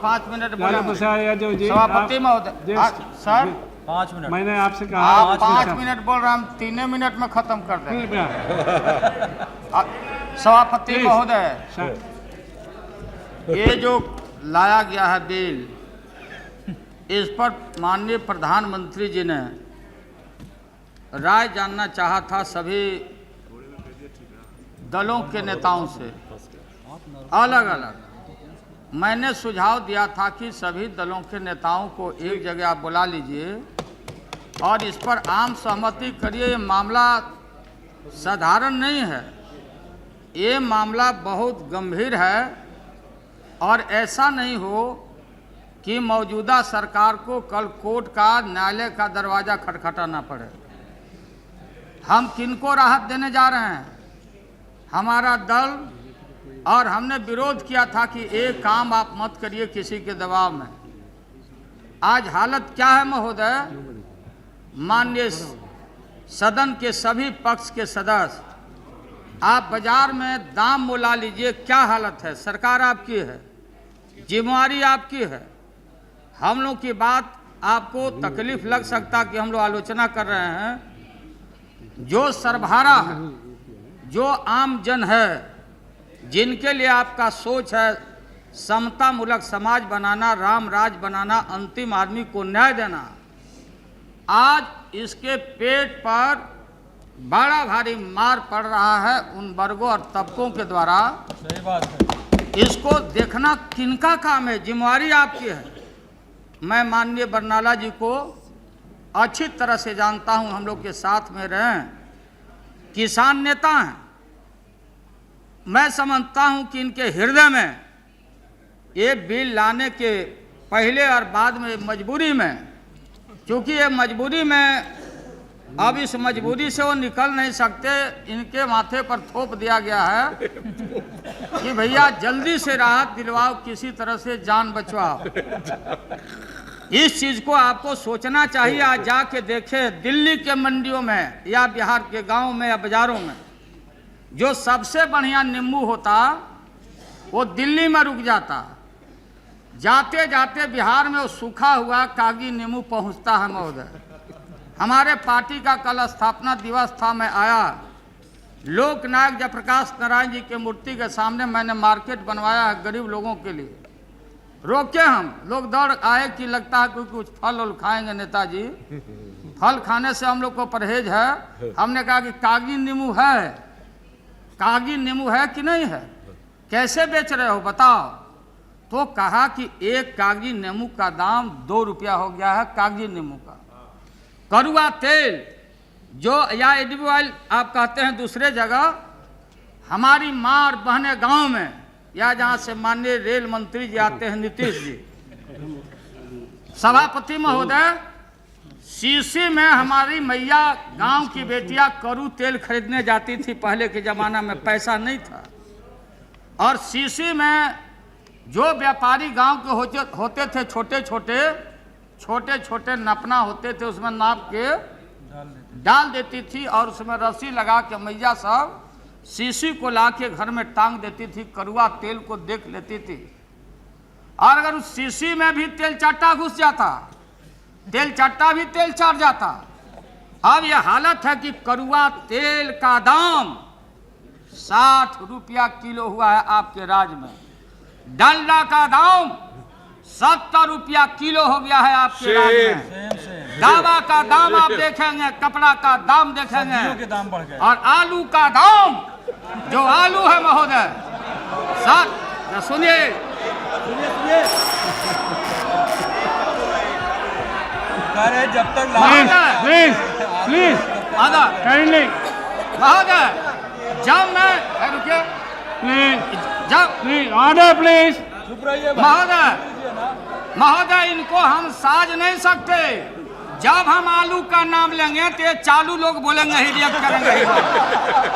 5 minute Lalu Prasad Yadav ji, सभापति महोदय। Sir 5 minute मैंने आपसे कहा आप 5 मिनट बोल रहे हैं, हम 3 मिनट में खत्म कर देंगे। सभापति महोदय, ये जो लाया गया है बिल, इस पर माननीय प्रधानमंत्री जी ने राय जानना चाहा था सभी दलों के नेताओं से अलग अलग। मैंने सुझाव दिया था कि सभी दलों के नेताओं को एक जगह आप बुला लीजिए और इस पर आम सहमति करिए। ये मामला साधारण नहीं है, ये मामला बहुत गंभीर है और ऐसा नहीं हो कि मौजूदा सरकार को कल कोर्ट का, न्यायालय का दरवाज़ा खटखटाना पड़े। हम किनको राहत देने जा रहे हैं? हमारा दल, और हमने विरोध किया था कि एक काम आप मत करिए किसी के दबाव में। आज हालत क्या है महोदय? माननीय सदन के सभी पक्ष के सदस्य, आप बाजार में दाम मोला लीजिए, क्या हालत है। सरकार आपकी है, जिम्मेवारी आपकी है। हम लोग की बात आपको तकलीफ लग सकता कि हम लोग आलोचना कर रहे हैं। जो सर्वहारा है, जो आम जन है, जिनके लिए आपका सोच है समता मूलक समाज बनाना, राम राज बनाना, अंतिम आदमी को न्याय देना, आज इसके पेट पर बड़ा भारी मार पड़ रहा है उन वर्गों और तबकों के द्वारा। सही बात है। इसको देखना किनका काम है? जिम्मेवारी आपकी है। मैं माननीय बरनाला जी को अच्छी तरह से जानता हूं, हम लोग के साथ में रहे, किसान नेता हैं। मैं समझता हूं कि इनके हृदय में ये बिल लाने के पहले और बाद में मजबूरी में, क्योंकि ये मजबूरी में, अब इस मजबूरी से वो निकल नहीं सकते, इनके माथे पर थोप दिया गया है कि भैया जल्दी से राहत दिलवाओ, किसी तरह से जान बचवाओ। इस चीज़ को आपको सोचना चाहिए। आज जाके देखें दिल्ली के मंडियों में या बिहार के गांव में या बाजारों में, जो सबसे बढ़िया नींबू होता वो दिल्ली में रुक जाता, जाते जाते बिहार में वो सूखा हुआ कागजी नींबू पहुंचता है महोदय। हमारे पार्टी का कल स्थापना दिवस था, मैं आया, लोकनायक जयप्रकाश नारायण जी के मूर्ति के सामने मैंने मार्केट बनवाया है गरीब लोगों के लिए। रोके हम लोग, दौड़ आए कि लगता है कोई कुछ फल उल खाएंगे नेताजी। फल खाने से हम लोग को परहेज है। हमने कहा कि कागजी नींबू है, कागजी नींबू है कि नहीं है, कैसे बेच रहे हो बताओ। तो कहा कि एक कागजी नींबू का दाम 2 रुपया हो गया है। कागजी नींबू का कड़वा तेल, जो या एडिबल ऑयल आप कहते हैं दूसरे जगह, हमारी माँ और बहनें गांव में, या जहां से माननीय रेल मंत्री जी आते हैं नीतीश जी, सभापति महोदय, शीशी में हमारी मैया गांव की बेटियां कड़ू तेल खरीदने जाती थी। पहले के ज़माना में पैसा नहीं था, और शीशी में जो व्यापारी गांव के होते थे, छोटे छोटे नपना होते थे, उसमें नाप के डाल देती थी और उसमें रस्सी लगा के मैया सब शीशी को ला के घर में टांग देती थी। कड़वा तेल को देख लेती थी, और अगर उस शीशी में भी तेल चट्टा घुस जाता, तेल चट्टा भी तेल चाट जाता। अब यह हालत है कि कड़वा तेल का दाम 60 रुपया किलो हुआ है आपके राज्य में। डल्ला का दाम 70 रुपया किलो हो गया है आपके राज्य में। दावा का दाम आप देखेंगे, कपड़ा का दाम देखेंगे, के दाम बढ़ गए। और आलू का दाम, जो आलू है महोदय, सर सुनिए, जब तक प्लीज काइंडली महोदय, जब मैं रुकिए, प्लीज ऑर्डर प्लीज। महोदय, इनको हम साज नहीं सकते। जब हम आलू का नाम लेंगे तो ये चालू लोग बोलेंगे, ही रिएक्ट करेंगे ही।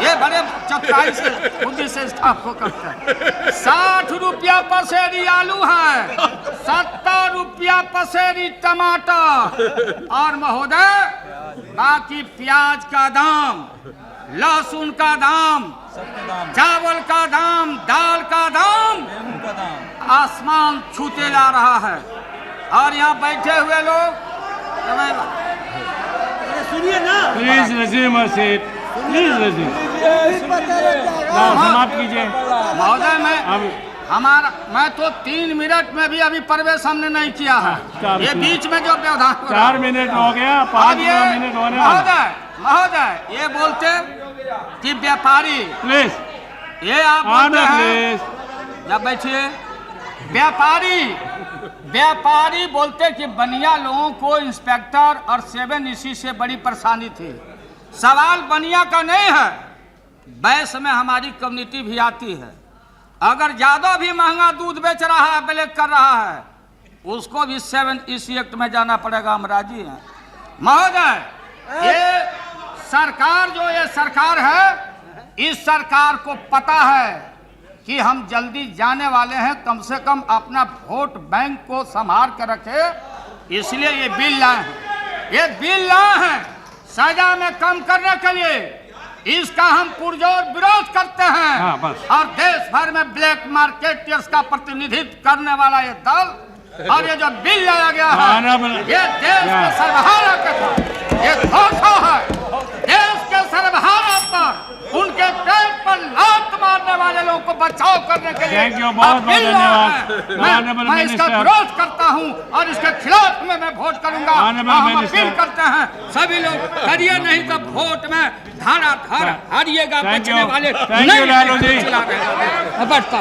ये बड़े चतुराई से बुद्धि से स्टाफ को करते हैं। 60 रुपया पसेरी आलू है, 70 रुपया पसेरी टमाटर, और महोदय बाकी प्याज का दाम लहसुन का दाम, सबके दाम, चावल का दाम, दाल का दाम गेहूं का दाम, आसमान छूते जा रहा है। और यहाँ बैठे हुए लोग please resume your seat. Please resume. now समाप्त कीजिए। महोदय अब मैं तो 3 मिनट में भी अभी प्रवेश हमने नहीं किया है। चार ये मिनट। बीच में जो व्यवधान हो रहा 4 है। मिनट हो गया, अब 5 ये मिनट होने वाला। महोदय ये बोलते कि व्यापारी, प्लीज ये आप बोलते ऑर्डर हैं, प्लीज। जब बैठिए, व्यापारी बोलते कि बनिया लोगों को इंस्पेक्टर और 7 इसी से बड़ी परेशानी थी। सवाल बनिया का नहीं है, बैस में हमारी कम्युनिटी भी आती है। अगर ज्यादा भी महंगा दूध बेच रहा है, ब्लैक कर रहा है, उसको भी 7 इसी एक्ट में जाना पड़ेगा। हम राजी हैं महोदय। ये सरकार है, इस सरकार को पता है कि हम जल्दी जाने वाले हैं, कम से कम अपना वोट बैंक को संभाल कर रखे, इसलिए ये बिल लाए हैं। ये बिल लाए हैं सजा में कम करने के लिए। इसका हम पुरजोर विरोध करते हैं। हाँ, बस। और देश भर में ब्लैक मार्केटर्स का प्रतिनिधित्व करने वाला ये दल और ये जो बिल लाया गया है, ये देश के सर्वहारा के साथ ये धोखा है। देश के सर्वहारा पर, उनके पेट पर लात मारने वाले लोगों को बचाव करने के लिए Thank you, बहुत बहुत धन्यवाद। मैं इसका Minister। विरोध करता हूं और इसके खिलाफ में मैं वोट करूंगा। Honorable हम Minister। अपील करते हैं सभी लोग करिए, नहीं तो वोट में धारा हारिएगा। Thank बचने you। वाले Thank you, लालू जी। बैठता